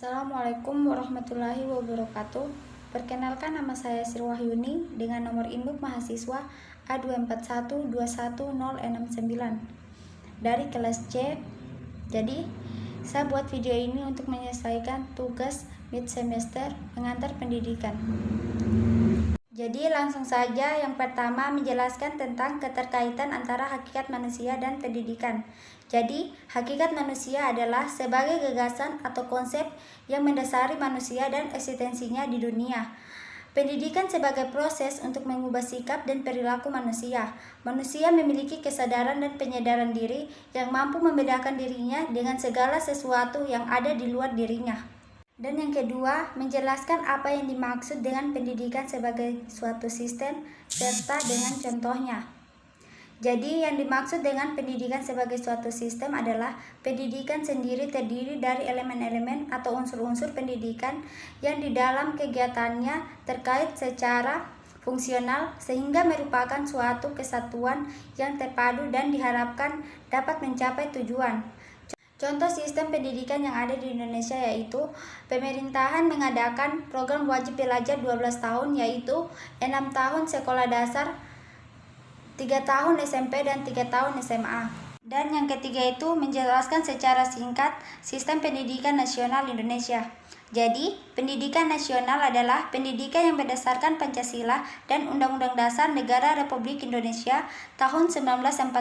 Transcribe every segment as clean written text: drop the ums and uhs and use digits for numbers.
Assalamualaikum warahmatullahi wabarakatuh. Perkenalkan, nama saya Sri Wahyuni dengan nomor induk mahasiswa A24121069 dari kelas C. Jadi, saya buat video ini untuk menyelesaikan tugas mid semester pengantar pendidikan. Jadi langsung saja, yang pertama menjelaskan tentang keterkaitan antara hakikat manusia dan pendidikan. Jadi, hakikat manusia adalah sebagai gagasan atau konsep yang mendasari manusia dan eksistensinya di dunia. Pendidikan sebagai proses untuk mengubah sikap dan perilaku manusia. Manusia memiliki kesadaran dan penyadaran diri yang mampu membedakan dirinya dengan segala sesuatu yang ada di luar dirinya. Dan yang kedua, menjelaskan apa yang dimaksud dengan pendidikan sebagai suatu sistem, serta dengan contohnya. Jadi, yang dimaksud dengan pendidikan sebagai suatu sistem adalah pendidikan sendiri terdiri dari elemen-elemen atau unsur-unsur pendidikan yang di dalam kegiatannya terkait secara fungsional sehingga merupakan suatu kesatuan yang terpadu dan diharapkan dapat mencapai tujuan. Contoh sistem pendidikan yang ada di Indonesia yaitu pemerintahan mengadakan program wajib belajar 12 tahun yaitu 6 tahun sekolah dasar, 3 tahun SMP dan 3 tahun SMA. Dan yang ketiga itu menjelaskan secara singkat sistem pendidikan nasional Indonesia. Jadi, pendidikan nasional adalah pendidikan yang berdasarkan Pancasila dan Undang-Undang Dasar Negara Republik Indonesia tahun 1945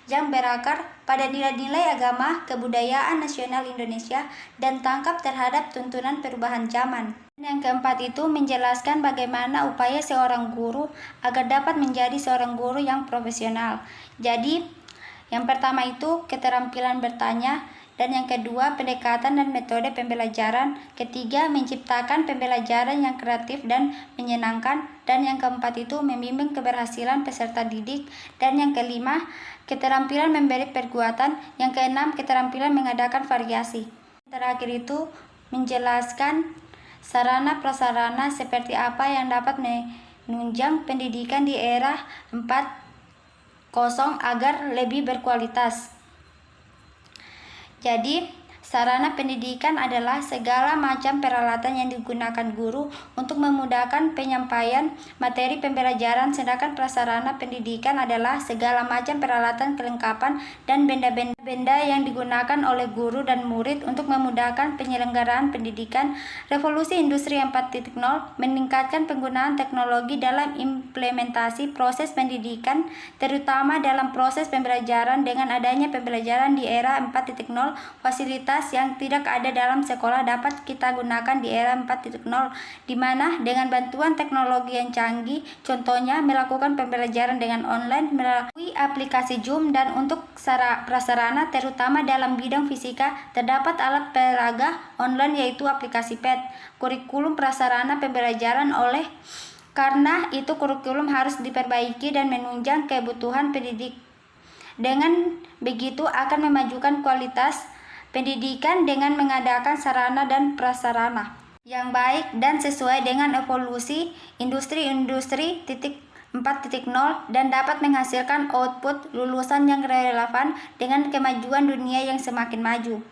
yang berakar pada nilai-nilai agama, kebudayaan nasional Indonesia dan tangkap terhadap tuntunan perubahan zaman. Yang keempat itu menjelaskan bagaimana upaya seorang guru agar dapat menjadi seorang guru yang profesional. Jadi, yang pertama itu keterampilan bertanya, dan yang kedua pendekatan dan metode pembelajaran, ketiga menciptakan pembelajaran yang kreatif dan menyenangkan, dan yang keempat itu membimbing keberhasilan peserta didik, dan yang kelima keterampilan memberi perkuatan, yang keenam keterampilan mengadakan variasi. Terakhir itu menjelaskan sarana prasarana seperti apa yang dapat menunjang pendidikan di era 4.0 agar lebih berkualitas. Jadi, sarana pendidikan adalah segala macam peralatan yang digunakan guru untuk memudahkan penyampaian materi pembelajaran, sedangkan prasarana pendidikan adalah segala macam peralatan, kelengkapan, dan benda-benda yang digunakan oleh guru dan murid untuk memudahkan penyelenggaraan pendidikan. Revolusi Industri 4.0 meningkatkan penggunaan teknologi dalam implementasi proses pendidikan, terutama dalam proses pembelajaran. Dengan adanya pembelajaran di era 4.0, fasilitas yang tidak ada dalam sekolah dapat kita gunakan di era 4.0, di mana dengan bantuan teknologi yang canggih, contohnya melakukan pembelajaran dengan online melalui aplikasi Zoom, dan untuk prasarana terutama dalam bidang fisika terdapat alat peraga online yaitu aplikasi PET. Kurikulum prasarana pembelajaran karena itu kurikulum harus diperbaiki dan menunjang kebutuhan pendidik. Dengan begitu akan memajukan kualitas pendidikan dengan mengadakan sarana dan prasarana yang baik dan sesuai dengan evolusi industri 4.0 dan dapat menghasilkan output lulusan yang relevan dengan kemajuan dunia yang semakin maju.